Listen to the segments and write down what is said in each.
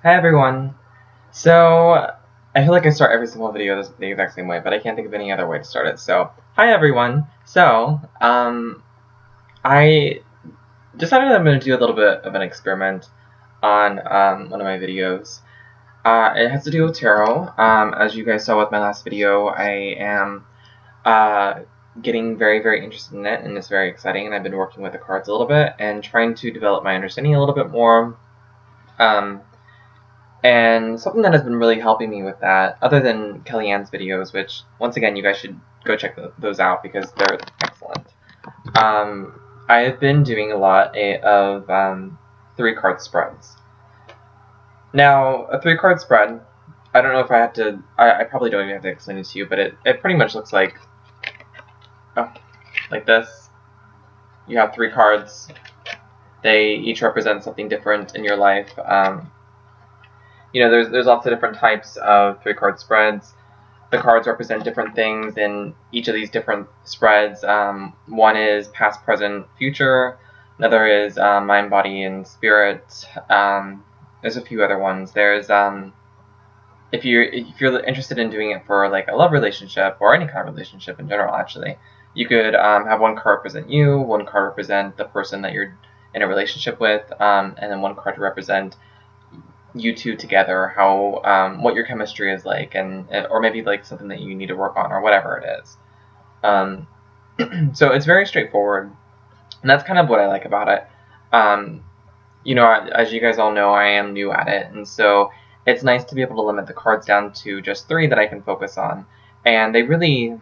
Hi everyone. So I feel like I start every single video the exact same way, but I can't think of any other way to start it. So hi everyone. I decided I'm going to do a little bit of an experiment on one of my videos. It has to do with tarot. As you guys saw with my last video, I am uh, getting very interested in it, and it's very exciting. And I've been working with the cards a little bit and trying to develop my understanding a little bit more. And something that has been really helping me with that, other than Kellyanne's videos, which, once again, you guys should go check those out because they're excellent. I have been doing a lot of 3-card spreads. Now, a 3-card spread, I don't know if I have to, I probably don't even have to explain it to you, but it pretty much looks like this. You have 3 cards. They each represent something different in your life. You know, there's lots of different types of 3-card spreads. The cards represent different things in each of these different spreads. One is past, present, future. Another is mind, body, and spirit. There's a few other ones. There's if you're interested in doing it for like a love relationship or any kind of relationship in general, actually, you could have one card represent you, one card represent the person that you're in a relationship with, and then one card to represent you two together, how what your chemistry is like, and or maybe like something that you need to work on or whatever it is. So it's very straightforward, and that's kind of what I like about it. You know, as you guys all know, I am new at it, and so it's nice to be able to limit the cards down to just 3 that I can focus on. And they really,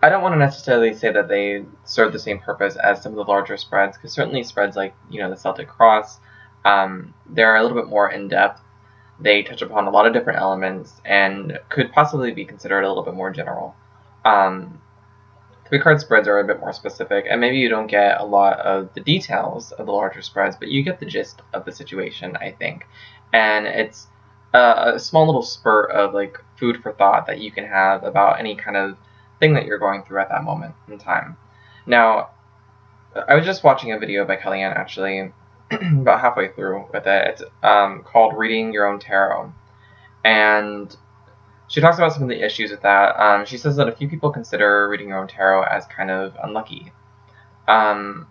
I don't want to necessarily say that they serve the same purpose as some of the larger spreads, because certainly spreads like, you know, the Celtic Cross, they're a little bit more in-depth. They touch upon a lot of different elements and could possibly be considered a little bit more general. 3-card spreads are a bit more specific, and maybe you don't get a lot of the details of the larger spreads, but you get the gist of the situation, I think. And it's a small little spurt of like food for thought that you can have about any kind of thing that you're going through at that moment in time. Now, I was just watching a video by Kellyanne, actually, about halfway through with it. It's called Reading Your Own Tarot. And she talks about some of the issues with that. She says that a few people consider reading your own tarot as kind of unlucky. And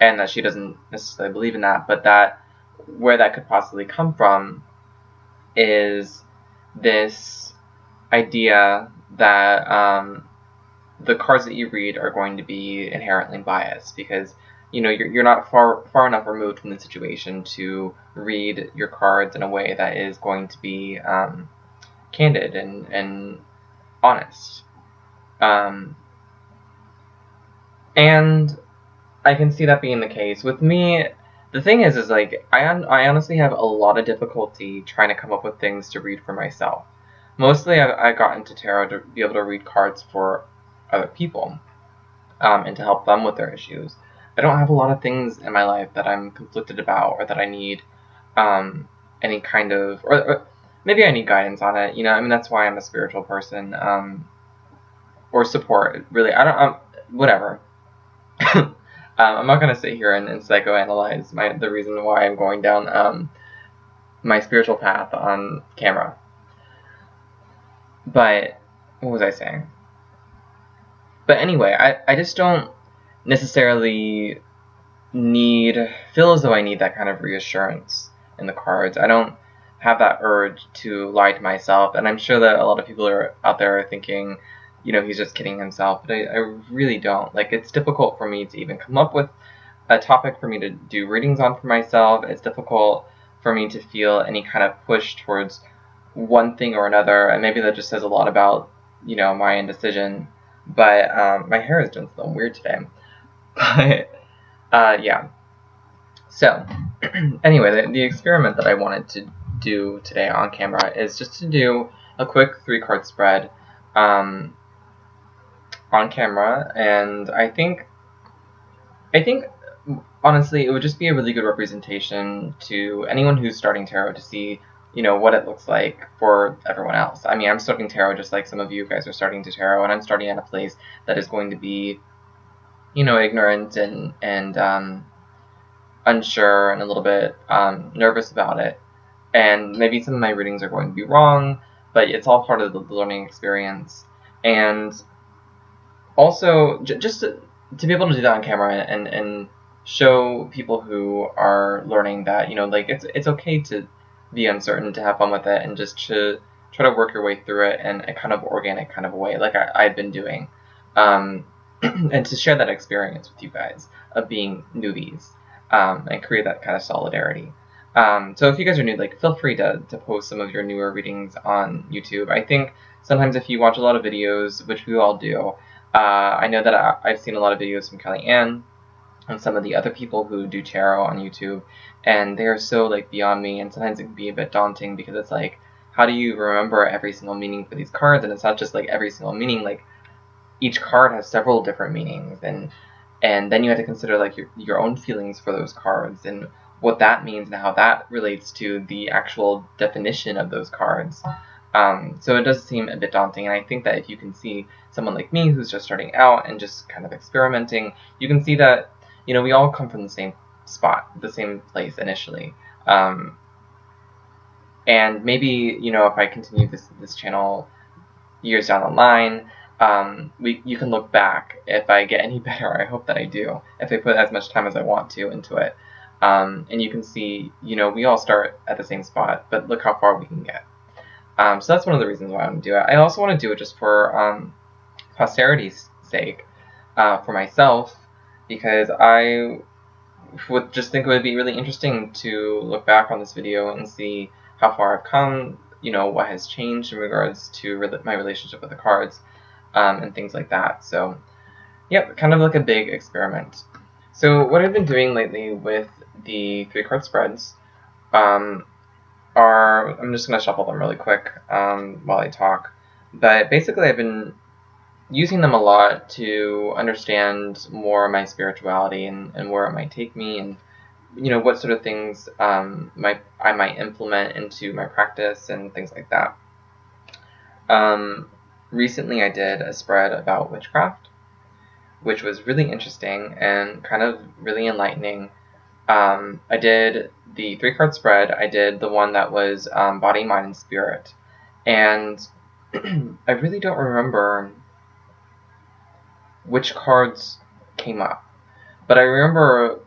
that she doesn't necessarily believe in that, but that where that could possibly come from is this idea that the cards that you read are going to be inherently biased, because you know you're not far enough removed from the situation to read your cards in a way that is going to be candid and honest. And I can see that being the case. With me, the thing is like, I honestly have a lot of difficulty trying to come up with things to read for myself. Mostly I got into tarot to be able to read cards for other people, and to help them with their issues. I don't have a lot of things in my life that I'm conflicted about, or that I need any kind of, or maybe I need guidance on it, you know. I mean, that's why I'm a spiritual person, or support, really. I don't, whatever. I'm not going to sit here and psychoanalyze the reason why I'm going down my spiritual path on camera. But, what was I saying? But anyway, I just don't necessarily feel as though I need that kind of reassurance in the cards. I don't have that urge to lie to myself, and I'm sure that a lot of people are out there thinking, you know, he's just kidding himself, but I really don't. Like, it's difficult for me to even come up with a topic for me to do readings on for myself. It's difficult for me to feel any kind of push towards one thing or another, and maybe that just says a lot about, you know, my indecision. But my hair is doing something weird today. But yeah. So anyway, the experiment that I wanted to do today on camera is just to do a quick 3-card spread on camera, and I think honestly it would just be a really good representation to anyone who's starting tarot to see, you know, what it looks like for everyone else. I mean, I'm starting tarot just like some of you guys are starting to tarot, and I'm starting at a place that is going to be, you know, ignorant and unsure and a little bit nervous about it. and maybe some of my readings are going to be wrong, but it's all part of the learning experience. And also, just to be able to do that on camera and show people who are learning that, you know, like it's okay to be uncertain, to have fun with it, and just to try to work your way through it in a kind of organic kind of way, like I've been doing, and to share that experience with you guys of being newbies, and create that kind of solidarity. So if you guys are new, like, feel free to post some of your newer readings on YouTube. I think sometimes if you watch a lot of videos, which we all do, I know that I've seen a lot of videos from Kelly Ann and some of the other people who do tarot on YouTube, and they are so, like, beyond me, and sometimes it can be a bit daunting because it's like, how do you remember every single meaning for these cards? And it's not just like every single meaning, like each card has several different meanings, and then you have to consider like your own feelings for those cards and what that means and how that relates to the actual definition of those cards. So it does seem a bit daunting, and I think that if you can see someone like me who's just starting out and just kind of experimenting, you can see that, you know, we all come from the same spot, the same place initially. And maybe, you know, if I continue this channel years down the line, you can look back if I get any better. I hope that I do, if I put as much time as I want to into it. And you can see, you know, we all start at the same spot, but look how far we can get. So that's one of the reasons why I want to do it. I also want to do it just for posterity's sake, for myself, because I would just think it would be really interesting to look back on this video and see how far I've come, you know, what has changed in regards to my relationship with the cards, and things like that. So, yep, kind of like a big experiment. So what I've been doing lately with the 3-card spreads I'm just going to shuffle them really quick while I talk. But basically I've been using them a lot to understand more of my spirituality and where it might take me, and, you know, what sort of things I might implement into my practice and things like that. Recently I did a spread about witchcraft, which was really interesting and kind of really enlightening. I did the 3-card spread. I did the one that was body, mind, and spirit. And I really don't remember which cards came up, but I remember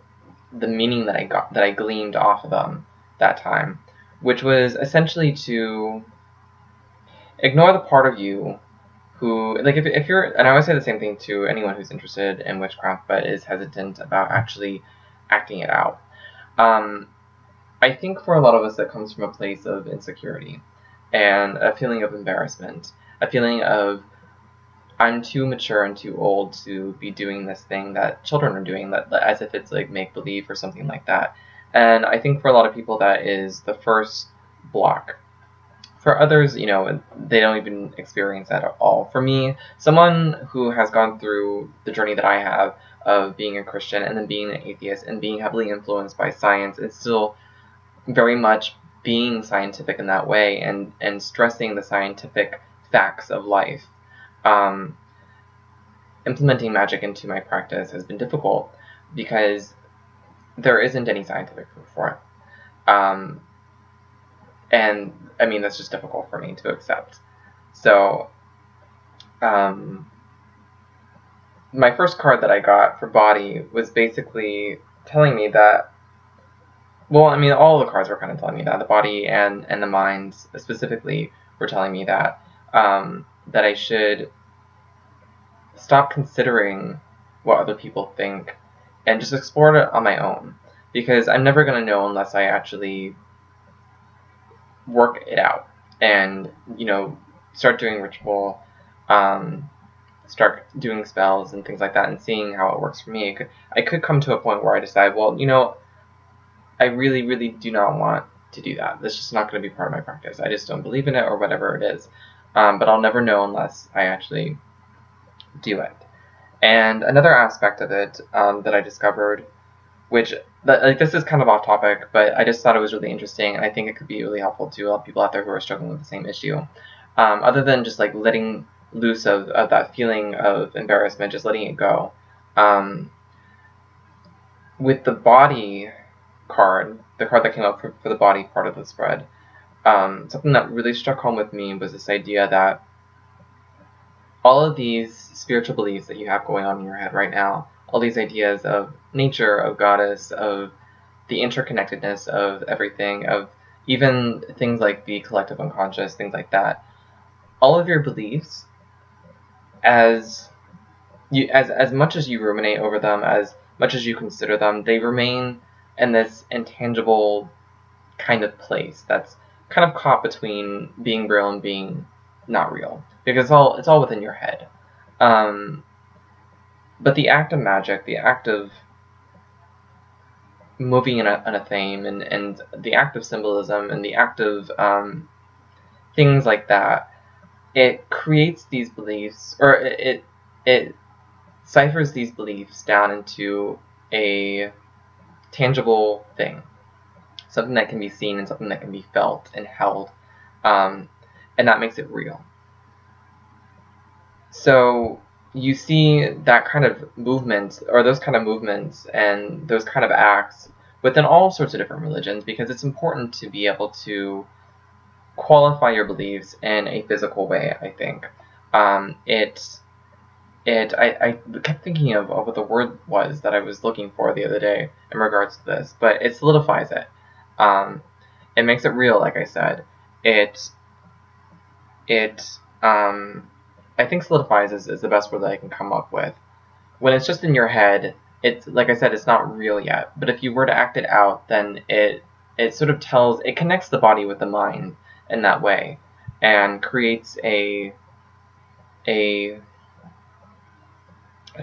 the meaning that I gleaned off of them that time, which was essentially to ignore the part of you who, like, if you're, and I always say the same thing to anyone who's interested in witchcraft but is hesitant about actually acting it out. I think for a lot of us that comes from a place of insecurity and a feeling of embarrassment, a feeling of, I'm too mature and too old to be doing this thing that children are doing, that as if it's like make-believe or something like that. And I think for a lot of people that is the first block. For others, you know, they don't even experience that at all. For me, someone who has gone through the journey that I have of being a Christian and then being an atheist and being heavily influenced by science, and still very much being scientific in that way and stressing the scientific facts of life. Implementing magic into my practice has been difficult because there isn't any scientific proof for it. And I mean, that's just difficult for me to accept. So, my first card that I got for body was basically telling me that, well, I mean, all the cards were kind of telling me that. The body and the mind specifically were telling me that, that I should stop considering what other people think and just explore it on my own. Because I'm never going to know unless I actually work it out and, you know, start doing ritual, start doing spells and things like that, and seeing how it works for me. I could come to a point where I decide, well, you know, I really, really do not want to do that. That's just not going to be part of my practice. I just don't believe in it, or whatever it is. But I'll never know unless I actually do it. And another aspect of it that I discovered, which, like, this is kind of off topic, but I just thought it was really interesting, and I think it could be really helpful to a lot of people out there who are struggling with the same issue. Other than just like letting loose of that feeling of embarrassment, just letting it go. With the body card, the card that came up for the body part of the spread, something that really struck home with me was this idea that all of these spiritual beliefs that you have going on in your head right now, all these ideas of nature, of goddess, of the interconnectedness of everything, of even things like the collective unconscious, things like that, all of your beliefs, as much as you ruminate over them, as much as you consider them, they remain in this intangible kind of place that's kind of caught between being real and being not real, because it's all within your head. But the act of magic, the act of moving in a theme, and the act of symbolism, and the act of things like that, it creates these beliefs, or it ciphers these beliefs down into a tangible thing, something that can be seen and something that can be felt and held, and that makes it real. So you see that kind of movement, or those kind of movements and those kind of acts within all sorts of different religions, because it's important to be able to qualify your beliefs in a physical way, I think. I kept thinking of what the word was that I was looking for the other day in regards to this, but it solidifies it. It makes it real, like I said. I think solidifies is the best word that I can come up with. When it's just in your head, it's, like I said, it's not real yet. But if you were to act it out, then it sort of it connects the body with the mind in that way, and creates I don't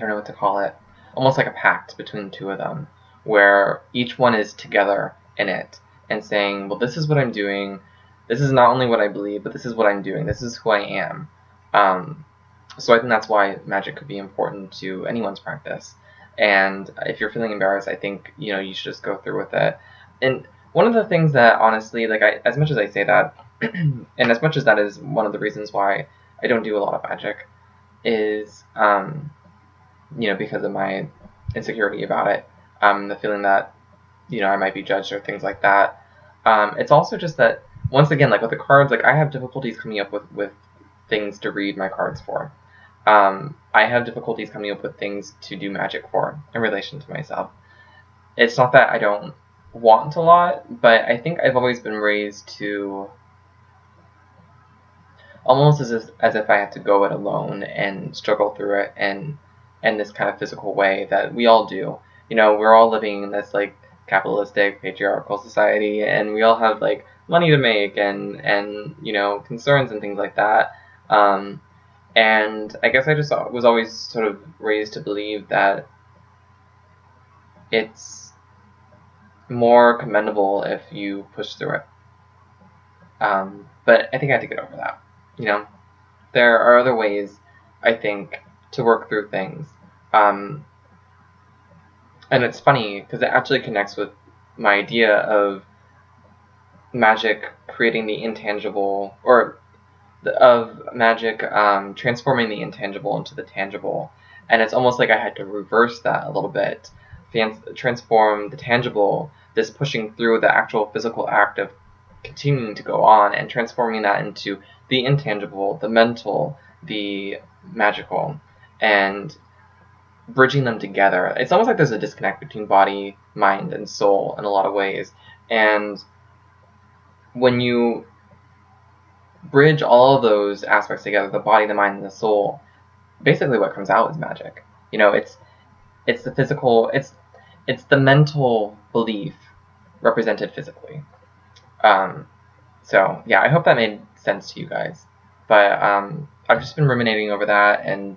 know what to call it, almost like a pact between the two of them, where each one is together in it and saying, well, this is what I'm doing. This is not only what I believe, but this is what I'm doing. This is who I am. So I think that's why magic could be important to anyone's practice. And if you're feeling embarrassed, I think, you should just go through with it. And one of the things that, honestly, as much as I say that, and as much as that is one of the reasons why I don't do a lot of magic, is, because of my insecurity about it, the feeling that, I might be judged or things like that. It's also just that, once again, like with the cards, like I have difficulties coming up with things to read my cards for. I have difficulties coming up with things to do magic for in relation to myself. It's not that I don't want a lot, but I think I've always been raised to almost as if I had to go it alone and struggle through it in this kind of physical way that we all do. We're all living in this like capitalistic, patriarchal society, and we all have like money to make and concerns and things like that. And I guess I just was always sort of raised to believe that it's more commendable if you push through it. But I think I had to get over that. There are other ways, I think, to work through things. And it's funny because it actually connects with my idea of magic creating the intangible, or of magic transforming the intangible into the tangible. And it's almost like I had to reverse that a little bit, transform the tangible, this pushing through the actual physical act of continuing to go on, and transforming that into the intangible, the mental, the magical, and bridging them together. It's almost like there's a disconnect between body, mind, and soul in a lot of ways. And when you bridge all of those aspects together, the body, the mind, and the soul, basically what comes out is magic. It's the physical, it's the mental belief represented physically. So yeah, I hope that made sense to you guys. But I've just been ruminating over that and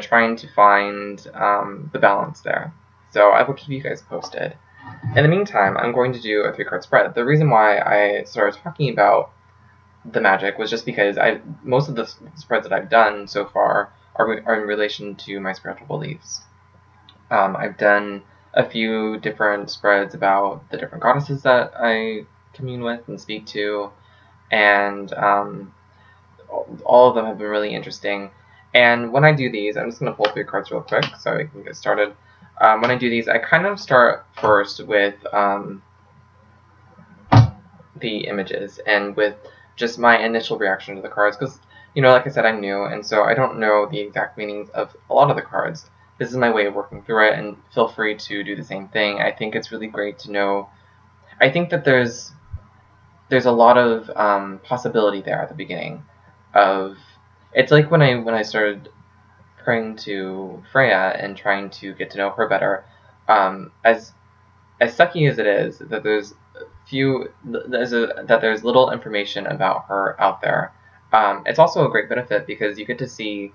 trying to find the balance there. So I will keep you guys posted. In the meantime, I'm going to do a 3-card spread. The reason why I started talking about the magic was just because most of the spreads that I've done so far are in relation to my spiritual beliefs. I've done a few different spreads about the different goddesses that I commune with and speak to, and all of them have been really interesting. And when I do these, I'm just going to pull 3 cards real quick so we can get started. when I do these, I kind of start first with the images and with just my initial reaction to the cards, because, you know, like I said, I'm new, and so I don't know the exact meanings of a lot of the cards. This is my way of working through it, and feel free to do the same thing. I think it's really great to know. I think that there's a lot of possibility there at the beginning. It's like when I started praying to Freya and trying to get to know her better. As sucky as it is that there's little information about her out there, it's also a great benefit because you get to see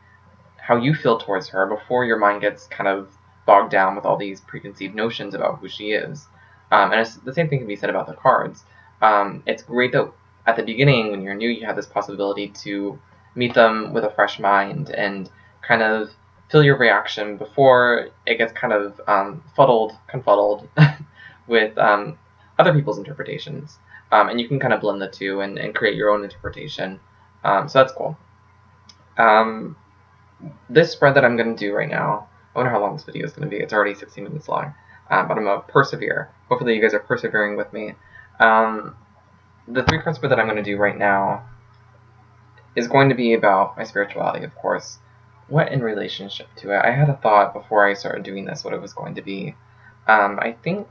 how you feel towards her before your mind gets kind of bogged down with all these preconceived notions about who she is. And the same thing can be said about the cards. It's great that at the beginning, when you're new, you have this possibility to meet them with a fresh mind and kind of feel your reaction before it gets kind of confuddled with other people's interpretations. And you can kind of blend the two and create your own interpretation. So that's cool. This spread that I'm going to do right now, I wonder how long this video is going to be. It's already 16 minutes long, but I'm going to persevere. Hopefully you guys are persevering with me. The 3-card spread that I'm going to do right now is going to be about my spirituality, of course. What in relationship to it? I had a thought before I started doing this what it was going to be. I think...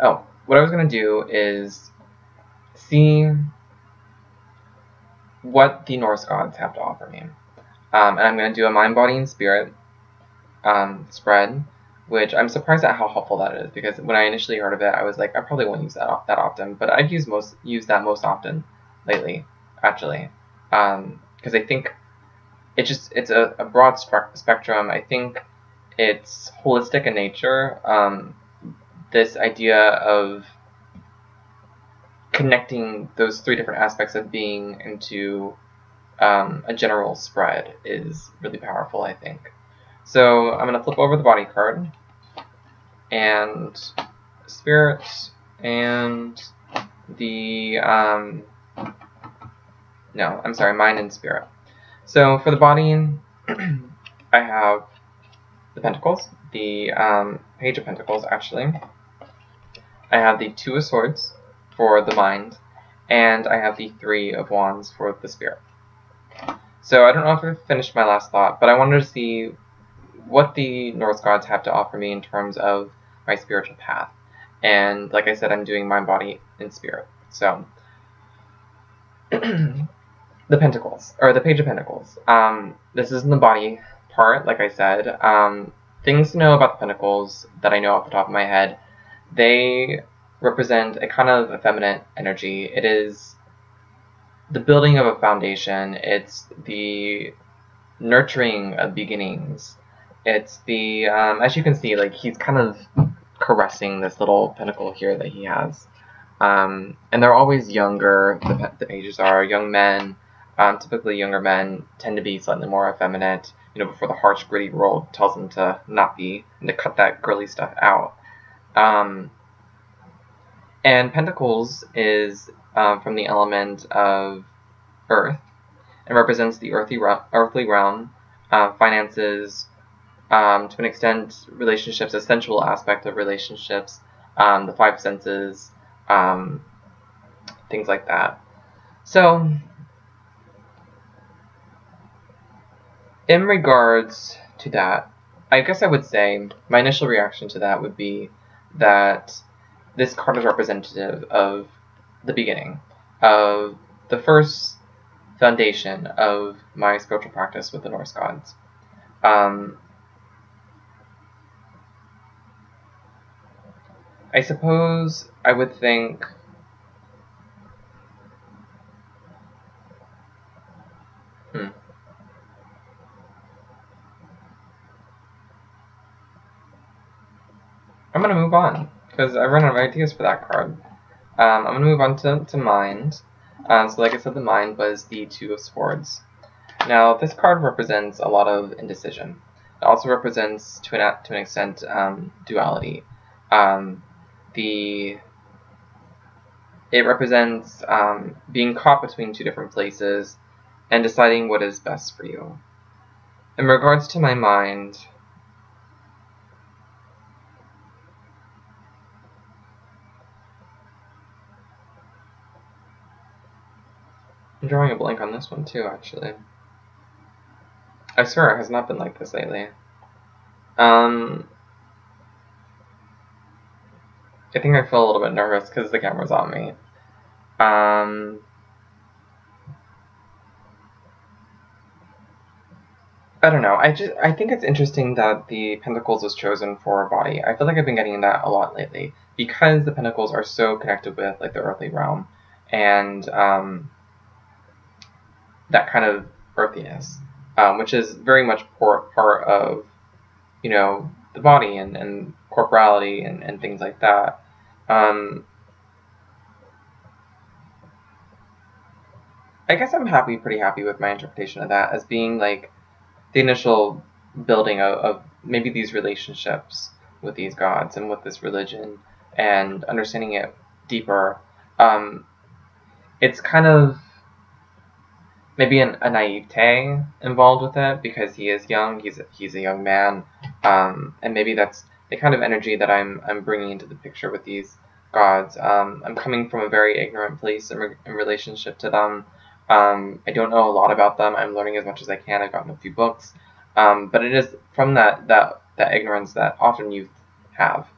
Oh, what I was going to do is see what the Norse gods have to offer me. And I'm going to do a mind, body, and spirit spread, which I'm surprised at how helpful that is, because when I initially heard of it, I was like, I probably won't use that often, but I've used that most often lately, actually, because I think it's a broad spectrum. I think it's holistic in nature. This idea of connecting those 3 different aspects of being into a general spread is really powerful, I think. So I'm going to flip over the body card, and spirit, and the, mind and spirit. So for the body, I have the Pentacles, the Page of Pentacles, actually. I have the 2 of Swords for the mind, and I have the 3 of Wands for the spirit. So I don't know if I've finished my last thought, but I wanted to see what the Norse gods have to offer me in terms of my spiritual path. And like I said, I'm doing mind, body, and spirit. So the Pentacles, or the Page of Pentacles. This is in the body part, like I said. Things to know about the Pentacles that I know off the top of my head. They represent a kind of effeminate energy. It is the building of a foundation. It's the nurturing of beginnings. It's the, as you can see, like, he's kind of caressing this little pentacle here that he has. And they're always younger, the pages are, young men. Typically younger men tend to be slightly more effeminate, you know, before the harsh, gritty world tells them to not be, and to cut that girly stuff out. And Pentacles is from the element of Earth, and represents the earthly realm, finances, to an extent, relationships, a sensual aspect of relationships, the 5 senses, things like that. So, in regards to that, I guess I would say my initial reaction to that would be that this card is representative of the beginning, of the first foundation of my spiritual practice with the Norse gods. I suppose I would think I'm going to move on, because I ran out of ideas for that card. I'm going to move on to Mind. So like I said, the Mind was the 2 of Swords. Now, this card represents a lot of indecision. It also represents, to an extent, duality. It represents being caught between 2 different places and deciding what is best for you. In regards to my mind, I'm drawing a blank on this one too, actually. I swear it has not been like this lately. I think I feel a little bit nervous because the camera's on me. I don't know. I think it's interesting that the Pentacles was chosen for a body. I feel like I've been getting that a lot lately because the Pentacles are so connected with like the earthly realm and that kind of earthiness, which is very much part of, you know, the body and corporality and things like that. I guess I'm pretty happy with my interpretation of that as being like the initial building of maybe these relationships with these gods and with this religion and understanding it deeper. It's kind of maybe a naivete involved with it because he is young. He's a young man, and maybe that's the kind of energy that I'm bringing into the picture with these gods. I'm coming from a very ignorant place in relationship to them. I don't know a lot about them. I'm learning as much as I can. I've gotten a few books, but it is from that ignorance that often youth have,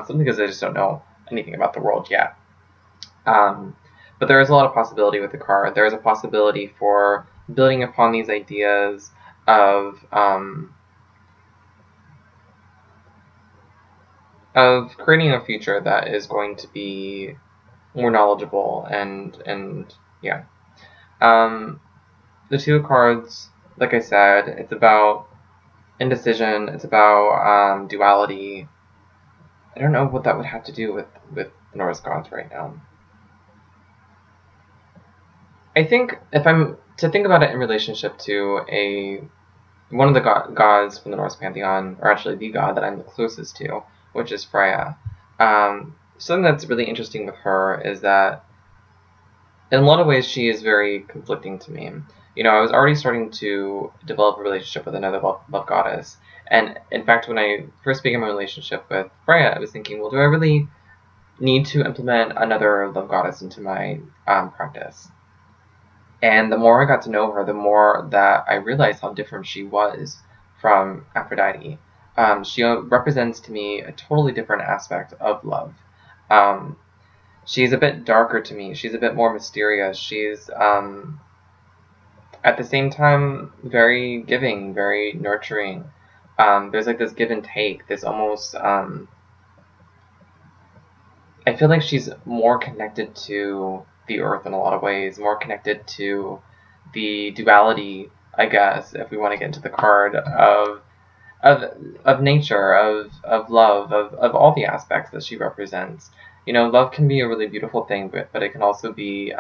simply because they just don't know anything about the world yet. But there is a lot of possibility with the card. There is a possibility for building upon these ideas of creating a future that is going to be more knowledgeable and yeah. The two cards, like I said, it's about indecision. It's about duality. I don't know what that would have to do with the Norse Gods right now. I think if I'm to think about it in relationship to one of the gods from the Norse pantheon, or actually the god that I'm the closest to, which is Freya. Something that's really interesting with her is that in a lot of ways she is very conflicting to me. You know, I was already starting to develop a relationship with another love goddess, and in fact when I first began my relationship with Freya, I was thinking, well, do I really need to implement another love goddess into my practice? And the more I got to know her, the more that I realized how different she was from Aphrodite. She represents to me a totally different aspect of love. She's a bit darker to me. She's a bit more mysterious. She's, at the same time, very giving, very nurturing. There's like this give and take, this almost, I feel like she's more connected to the earth in a lot of ways, more connected to the duality, I guess, if we want to get into the card of nature, of love, of all the aspects that she represents. You know, love can be a really beautiful thing, but it can also be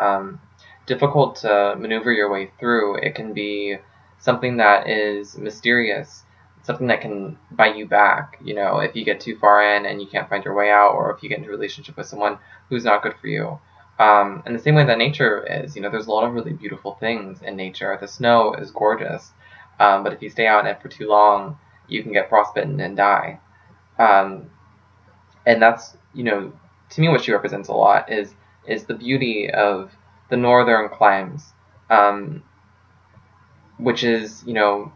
difficult to maneuver your way through. It can be something that is mysterious, something that can bite you back, you know, if you get too far in and you can't find your way out, or if you get into a relationship with someone who's not good for you. In the same way that nature is, you know, there's a lot of really beautiful things in nature. The snow is gorgeous, but if you stay out in it for too long, you can get frostbitten and die. And that's, you know, to me what she represents a lot is the beauty of the northern climes, which is, you know,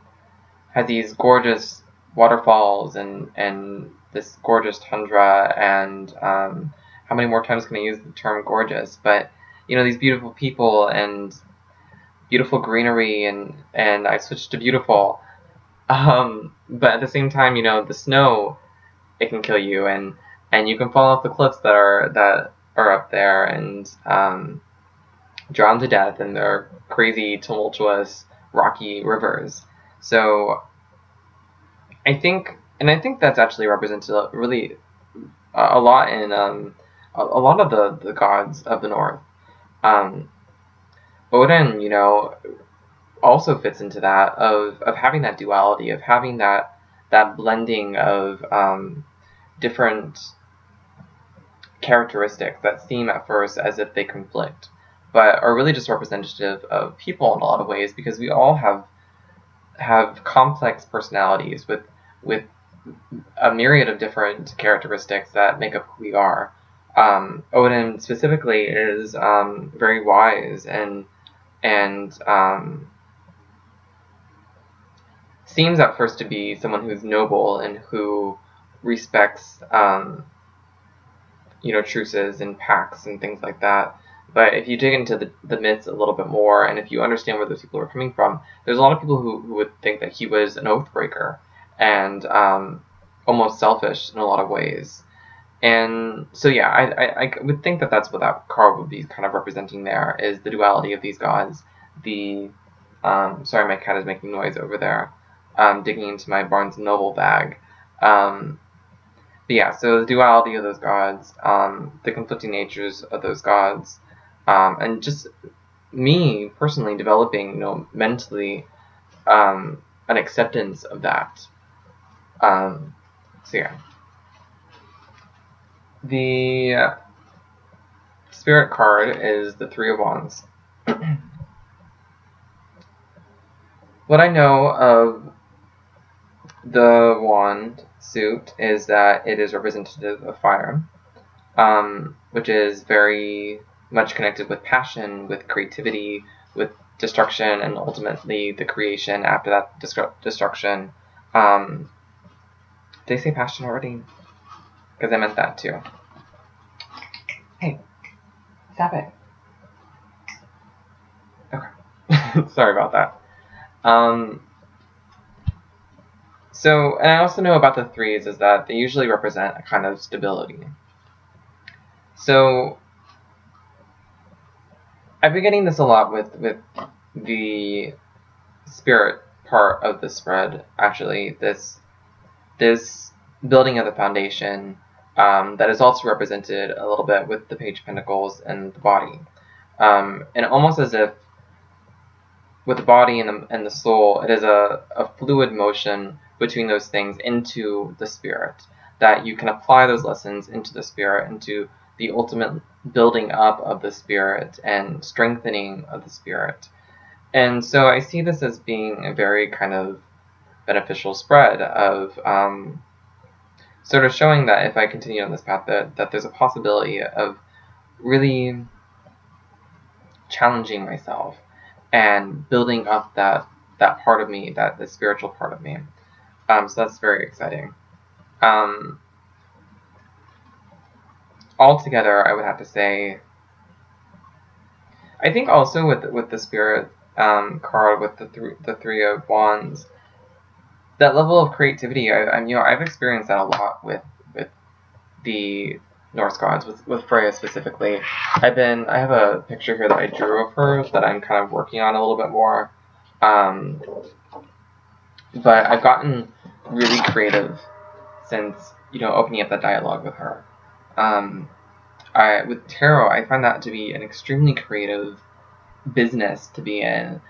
has these gorgeous waterfalls and this gorgeous tundra and how many more times can I use the term gorgeous? But, you know, these beautiful people and beautiful greenery and I switched to beautiful. But at the same time, you know, the snow, it can kill you and you can fall off the cliffs that are up there and drown to death in their crazy, tumultuous, rocky rivers. So I think that's actually represented really a lot in a lot of the gods of the north. Odin, you know, also fits into that of having that duality, of having that blending of different characteristics that seem at first as if they conflict, but are really just representative of people in a lot of ways, because we all have complex personalities with a myriad of different characteristics that make up who we are. Odin specifically is very wise and and seems at first to be someone who's noble and who respects truces and pacts and things like that. But if you dig into the myths a little bit more, and if you understand where those people are coming from, there's a lot of people who would think that he was an oath breaker and almost selfish in a lot of ways. And so yeah, I would think that that's what that card would be kind of representing there, is the duality of these gods. The sorry, my cat is making noise over there, digging into my Barnes & Noble bag. But yeah, so the duality of those gods, the conflicting natures of those gods, and just me personally developing, mentally, an acceptance of that. So yeah. The spirit card is the Three of Wands. What I know of the wand suit is that it is representative of fire, which is very much connected with passion, with creativity, with destruction, and ultimately the creation after that destruction. Did I say passion already? Because I meant that too. Hey, stop it. Okay. Sorry about that. So, and I also know about the threes is that they usually represent a kind of stability. So, I've been getting this a lot with the spirit part of the spread, actually. This building of the foundation that is also represented a little bit with the Page of Pentacles and the body. And almost as if with the body and the soul, it is a fluid motion between those things into the spirit, that you can apply those lessons into the spirit, into the ultimate building up of the spirit and strengthening of the spirit. And so I see this as being a very kind of beneficial spread of sort of showing that if I continue on this path, that there's a possibility of really challenging myself and building up that part of me, the spiritual part of me. So that's very exciting. Altogether, I would have to say, I think also with the spirit card, with the Three of Wands, that level of creativity, I've experienced that a lot with the Norse Gods, with Freya specifically. I have a picture here that I drew of her that I'm kind of working on a little bit more. But I've gotten really creative since, opening up that dialogue with her. With tarot, I find that to be an extremely creative business to be in.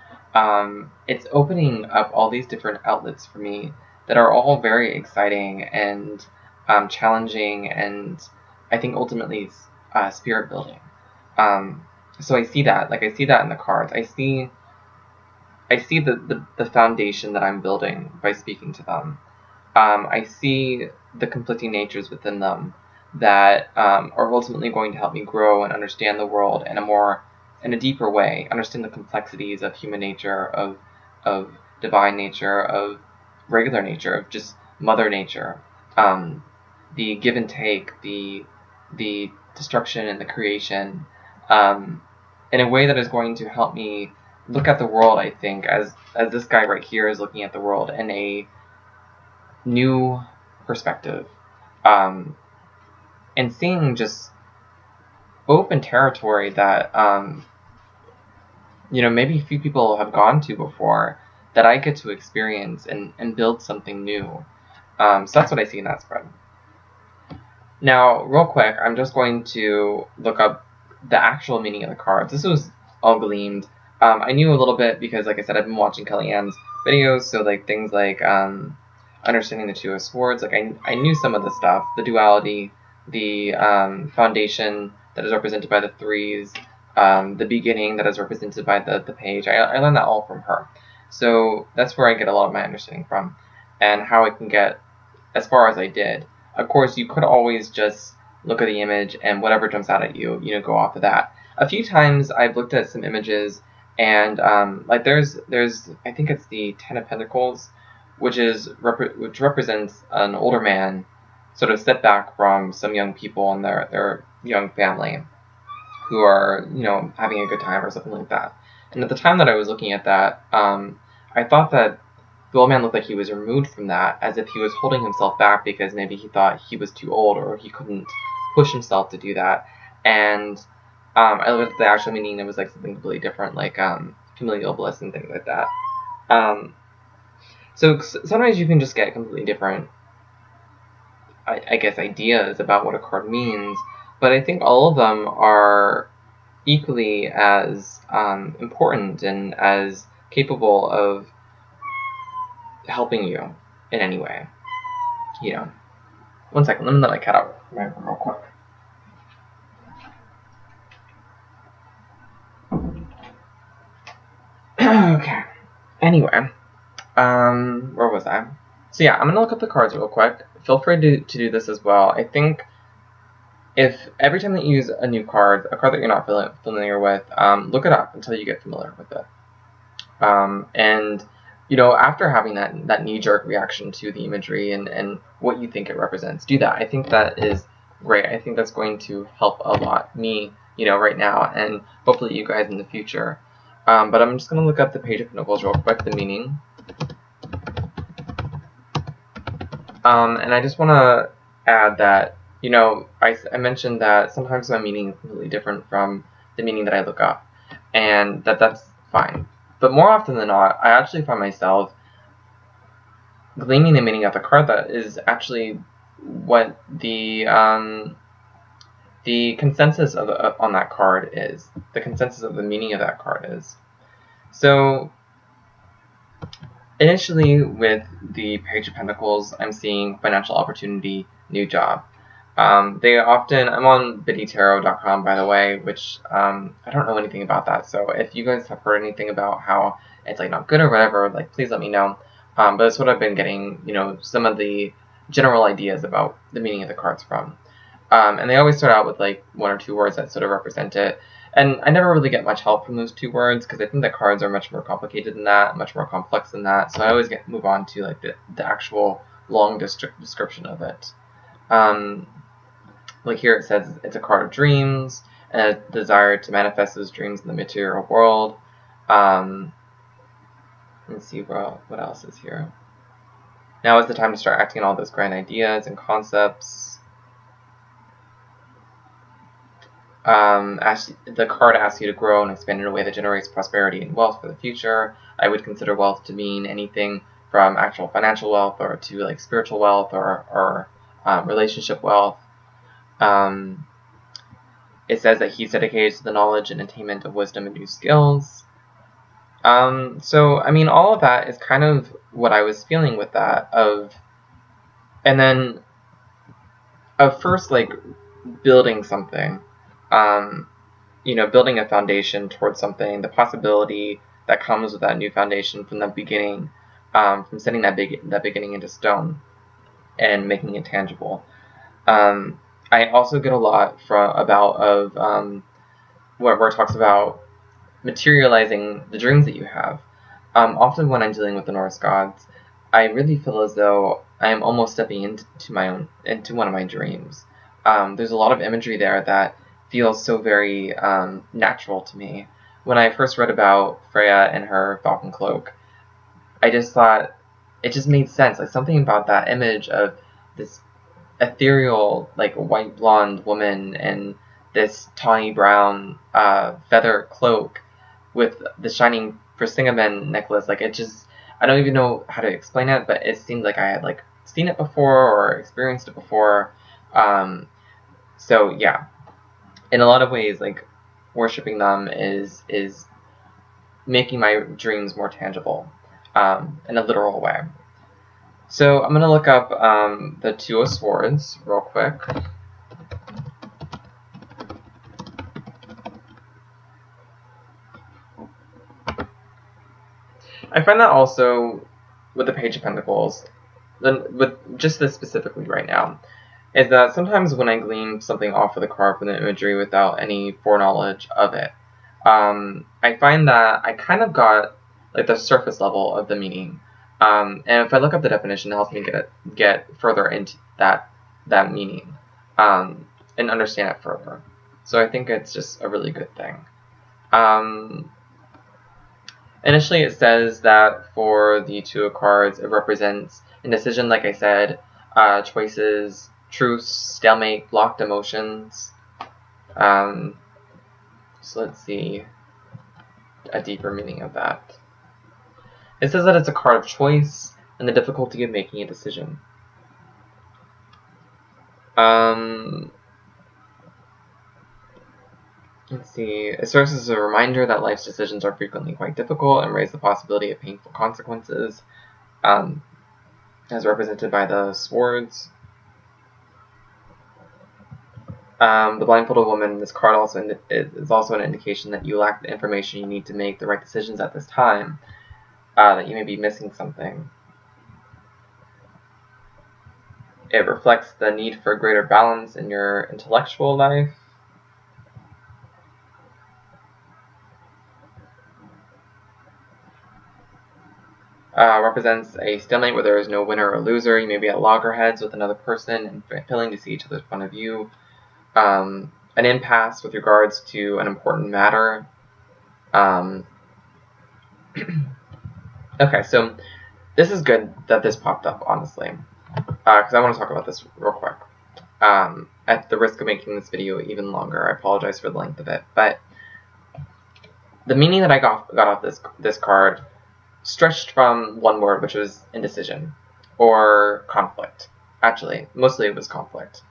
It's opening up all these different outlets for me that are all very exciting and challenging, and I think ultimately spirit building. So I see that, I see that in the cards. I see the foundation that I'm building by speaking to them. I see the conflicting natures within them that are ultimately going to help me grow and understand the world in a deeper way, understand the complexities of human nature, of divine nature, of regular nature, of just mother nature, the give and take, the destruction and the creation, in a way that is going to help me look at the world, I think, as this guy right here is looking at the world in a new perspective, and seeing just open territory that maybe few people have gone to before, that I get to experience and build something new. So that's what I see in that spread. Now, real quick, I'm just going to look up the actual meaning of the cards. This was all gleamed. I knew a little bit because, like I said, I've been watching Kellyanne's videos, so things like understanding the Two of Swords. I knew some of the stuff, the duality, the foundation that is represented by the threes, the beginning that is represented by the page. I learned that all from her. So that's where I get a lot of my understanding from, and how I can get as far as I did. Of course, you could always just look at the image and whatever jumps out at you, go off of that. A few times I've looked at some images And like there's I think it's the Ten of Pentacles, which represents an older man, sort of set back from some young people and their young family, who are, you know, having a good time or something like that. And at the time that I was looking at that, I thought that the old man looked like he was removed from that, as if he was holding himself back because maybe he thought he was too old or he couldn't push himself to do that. And I looked at the actual meaning, it was like something completely different, like familial bliss and things like that. So sometimes you can just get completely different, I guess, ideas about what a card means, but I think all of them are equally as important and as capable of helping you in any way. You know. One second, let me let my cat out real quick. Okay. Anyway, where was I? So yeah, I'm gonna look up the cards real quick. Feel free to do this as well. I think if every time that you use a new card, a card that you're not familiar with, look it up until you get familiar with it. And you know, after having that knee-jerk reaction to the imagery and what you think it represents, do that. I think that is great. I think that's going to help a lot me, you know, right now, and hopefully you guys in the future. But I'm just going to look up the Page of Pentacles real quick, the meaning. And I just want to add that, you know, I mentioned that sometimes my meaning is completely different from the meaning that I look up, and that's fine. But more often than not, I actually find myself gleaming the meaning of the card that is actually what the consensus of on that card is. The consensus of the meaning of that card is. So initially with the Page of Pentacles, I'm seeing financial opportunity, new job. They often, I'm on biddytarot.com, by the way, which I don't know anything about that. So if you guys have heard anything about how it's like not good or whatever, like please let me know. But that's what I've been getting, you know, some of the general ideas about the meaning of the cards from. And they always start out with like 1 or 2 words that sort of represent it. And I never really get much help from those 2 words because I think the cards are much more complicated than that, much more complex than that. So I always move on to like the actual long description of it. Like here it says it's a card of dreams and a desire to manifest those dreams in the material world. Let's see what else is here. Now is the time to start acting on all those grand ideas and concepts. The card asks you to grow and expand in a way that generates prosperity and wealth for the future. I would consider wealth to mean anything from actual financial wealth or to like spiritual wealth or relationship wealth. It says that he's dedicated to the knowledge and attainment of wisdom and new skills. So, I mean, all of that is kind of what I was feeling with that and then of first, like, building something, you know, building a foundation towards something, the possibility that comes with that new foundation from the beginning, from setting that beginning into stone and making it tangible. I also get a lot where it talks about materializing the dreams that you have. Often when I'm dealing with the Norse gods, I really feel as though I'm almost stepping into one of my dreams. There's a lot of imagery there that feels so very natural to me. When I first read about Freya and her falcon cloak, I just thought it just made sense. Like something about that image of this ethereal, like white blonde woman and this tawny brown feather cloak with the shining Persimmon necklace. Like it just, I don't even know how to explain it, but it seemed like I had like seen it before or experienced it before. So yeah, in a lot of ways, like worshiping them is making my dreams more tangible in a literal way. So I'm going to look up the Two of Swords real quick. I find that also with the Page of Pentacles, with just this specifically right now, is that sometimes when I glean something off of the card from the imagery without any foreknowledge of it, I find that I kind of got like the surface level of the meaning, and if I look up the definition, it helps me get further into that meaning, and understand it further. So I think it's just a really good thing. Initially, it says that for the Two of Cards, it represents indecision, like I said, choices, truce, stalemate, blocked emotions. So let's see a deeper meaning of that. It says that it's a card of choice and the difficulty of making a decision. Let's see. It serves as a reminder that life's decisions are frequently quite difficult and raise the possibility of painful consequences, as represented by the swords. The blindfolded woman, this card is also an indication that you lack the information you need to make the right decisions at this time, that you may be missing something. It reflects the need for greater balance in your intellectual life. Represents a stalemate where there is no winner or loser. You may be at loggerheads with another person and failing to see each other's point of view. An impasse with regards to an important matter. Okay, so this is good that this popped up, honestly, because I want to talk about this real quick. At the risk of making this video even longer, I apologize for the length of it, but the meaning that I got off this card stretched from one word, which was indecision, or conflict. Actually, mostly it was conflict.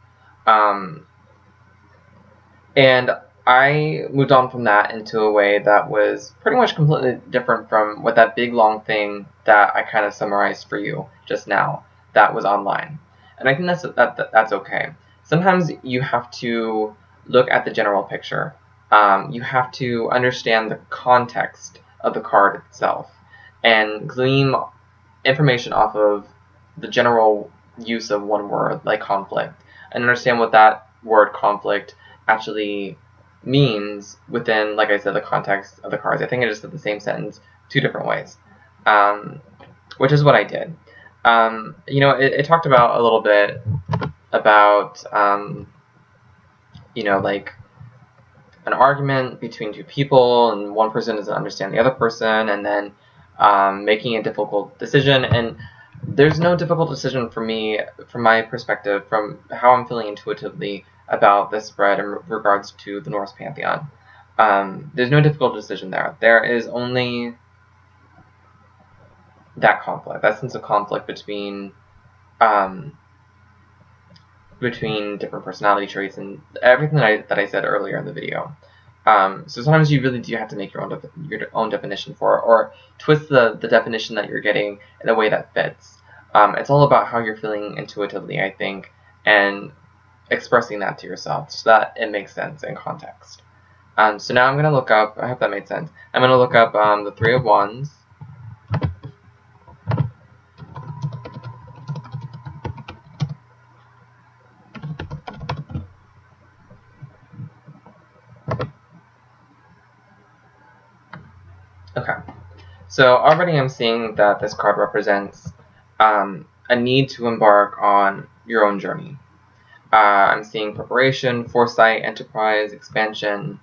And I moved on from that into a way that was pretty much completely different from what that big long thing that I kind of summarized for you just now that was online. And I think that's okay. Sometimes you have to look at the general picture. You have to understand the context of the card itself and glean information off of the general use of one word, like conflict, and understand what that word conflict actually means within, like I said, the context of the cards. I think I just said the same sentence two different ways, which is what I did. It talked about a little bit about, like an argument between two people, and one person doesn't understand the other person, and then making a difficult decision. And there's no difficult decision for me, from my perspective, from how I'm feeling intuitively about this spread in regards to the Norse pantheon. There's no difficult decision there. There is only that conflict, that sense of conflict between different personality traits and everything that I said earlier in the video. So sometimes you really do have to make your own definition for it, or twist the definition that you're getting in a way that fits. It's all about how you're feeling intuitively, I think, and expressing that to yourself so that it makes sense in context. So now I'm going to look up, I hope that made sense, I'm going to look up the Three of Wands. Okay, so already I'm seeing that this card represents a need to embark on your own journey. I'm seeing preparation, foresight, enterprise, expansion,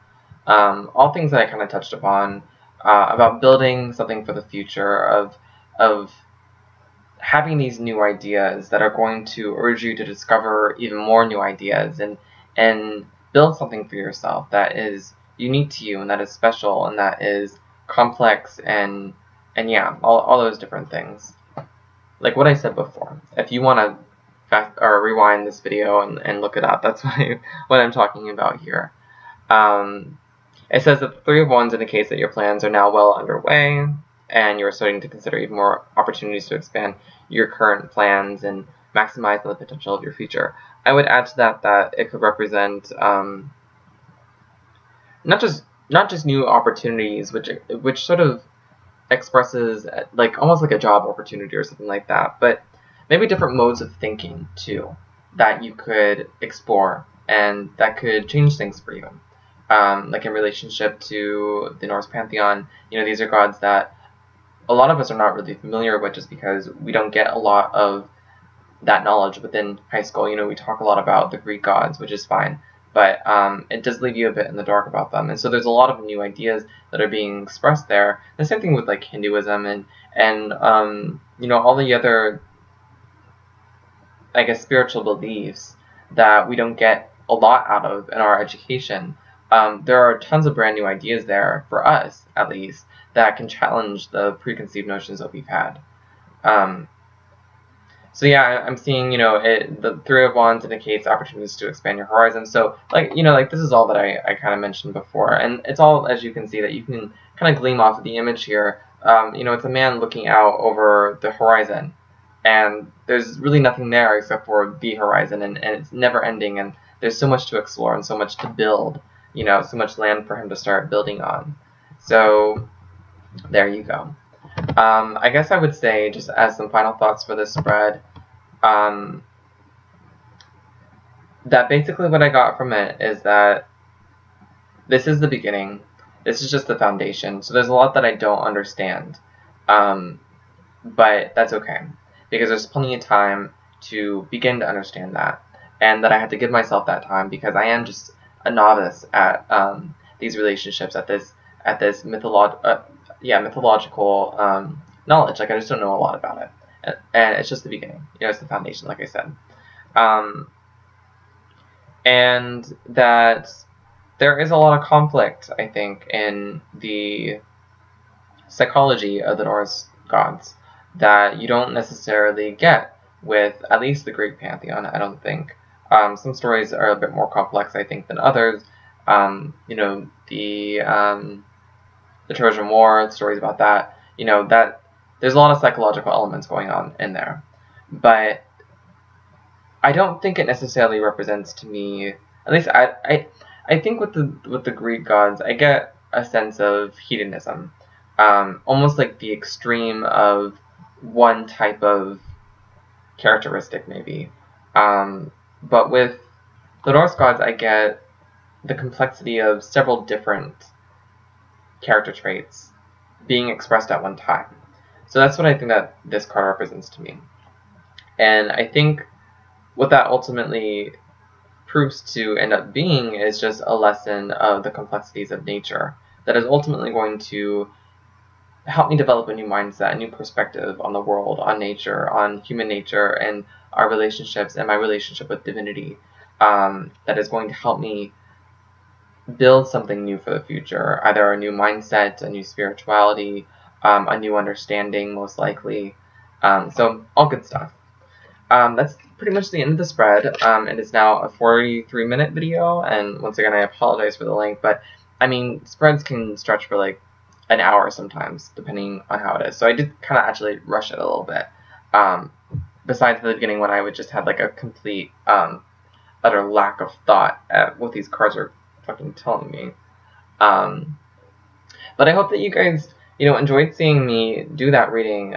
all things that I kind of touched upon, about building something for the future, of having these new ideas that are going to urge you to discover even more new ideas and build something for yourself that is unique to you and that is special and that is complex and yeah, all those different things. Like what I said before, if you want to rewind this video and look it up, that's what I'm talking about here. It says that the Three of Wands indicates that your plans are now well underway and you're starting to consider even more opportunities to expand your current plans and maximize the potential of your future. I would add to that it could represent not just new opportunities, which sort of expresses like almost like a job opportunity or something like that, but maybe different modes of thinking too that you could explore and that could change things for you. like in relationship to the Norse pantheon. You know, these are gods that a lot of us are not really familiar with just because we don't get a lot of that knowledge within high school. You know, we talk a lot about the Greek gods, which is fine, but it does leave you a bit in the dark about them. And so there's a lot of new ideas that are being expressed there. The same thing with like Hinduism and you know, all the other, I guess, spiritual beliefs that we don't get a lot out of in our education. There are tons of brand new ideas there, for us at least, that can challenge the preconceived notions that we've had. So yeah, I'm seeing, you know, the Three of Wands indicates opportunities to expand your horizons. So like, you know, like this is all that I kind of mentioned before, and it's all, as you can see, that you can kind of glean off of the image here. You know, it's a man looking out over the horizon, and there's really nothing there except for the horizon, and it's never ending, and there's so much to explore and so much to build, you know, so much land for him to start building on. So there you go. I guess I would say, just as some final thoughts for this spread, that basically what I got from it is that this is the beginning. This is just the foundation. So there's a lot that I don't understand, but that's okay, because there's plenty of time to begin to understand that, and that I had to give myself that time because I am just a novice at these relationships, at this mythological knowledge. Like, I just don't know a lot about it, and it's just the beginning. You know, it's the foundation, like I said, and that there is a lot of conflict, I think, in the psychology of the Norse gods that you don't necessarily get with at least the Greek pantheon, I don't think. Some stories are a bit more complex, I think, than others. You know, the Trojan War, stories about that, you know, that there's a lot of psychological elements going on in there. But I don't think it necessarily represents to me, at least I think with the Greek gods, I get a sense of hedonism, almost like the extreme of one type of characteristic, maybe. But with the Norse gods, I get the complexity of several different character traits being expressed at one time. So that's what I think that this card represents to me. And I think what that ultimately proves to end up being is just a lesson of the complexities of nature that is ultimately going to help me develop a new mindset, a new perspective on the world, on nature, on human nature, and our relationships, and my relationship with divinity, that is going to help me build something new for the future, either a new mindset, a new spirituality, a new understanding, most likely. So all good stuff. That's pretty much the end of the spread. It is now a 43-minute video, and once again, I apologize for the length, but I mean, spreads can stretch for like an hour sometimes, depending on how it is. So I did kind of actually rush it a little bit. Besides the beginning, when I would just have like a complete, utter lack of thought at what these cards are fucking telling me. But I hope that you guys, you know, enjoyed seeing me do that reading,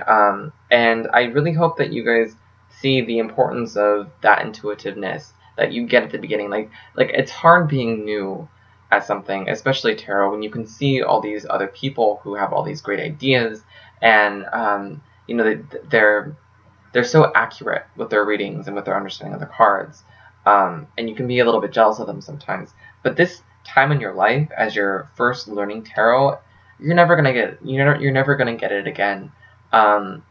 and I really hope that you guys see the importance of that intuitiveness that you get at the beginning. Like it's hard being new at something, especially tarot, when you can see all these other people who have all these great ideas, and you know, they're so accurate with their readings and with their understanding of the cards, and you can be a little bit jealous of them sometimes. But this time in your life, as you're first learning tarot, you're never gonna get it again.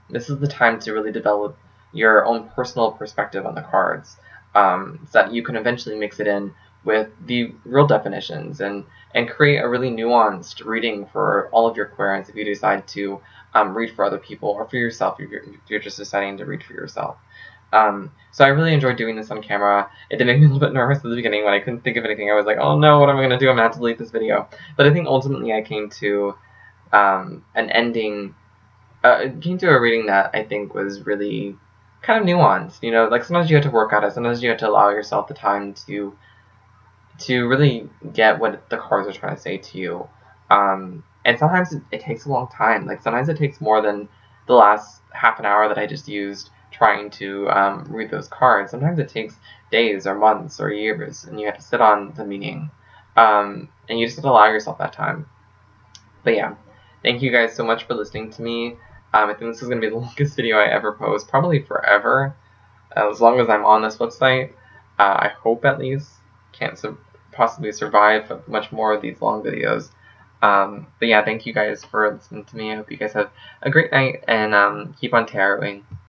This is the time to really develop your own personal perspective on the cards, so that you can eventually mix it in with the real definitions and create a really nuanced reading for all of your queries if you decide to read for other people or for yourself if you're just deciding to read for yourself. So I really enjoyed doing this on camera. It did make me a little bit nervous at the beginning when I couldn't think of anything. I was like, oh no, what am I going to do? I'm going to have to delete this video. But I think ultimately I came to an ending, came to a reading that I think was really kind of nuanced. You know, like sometimes you have to work at it. Sometimes you have to allow yourself the time to really get what the cards are trying to say to you. And sometimes it takes a long time. Like sometimes it takes more than the last half an hour that I just used trying to read those cards. Sometimes it takes days or months or years, and you have to sit on the meaning. and you just have to allow yourself that time. But yeah, thank you guys so much for listening to me. I think this is going to be the longest video I ever post, probably forever, as long as I'm on this website. I hope at least. Can't possibly survive much more of these long videos. But yeah, thank you guys for listening to me. I hope you guys have a great night, and keep on taroting.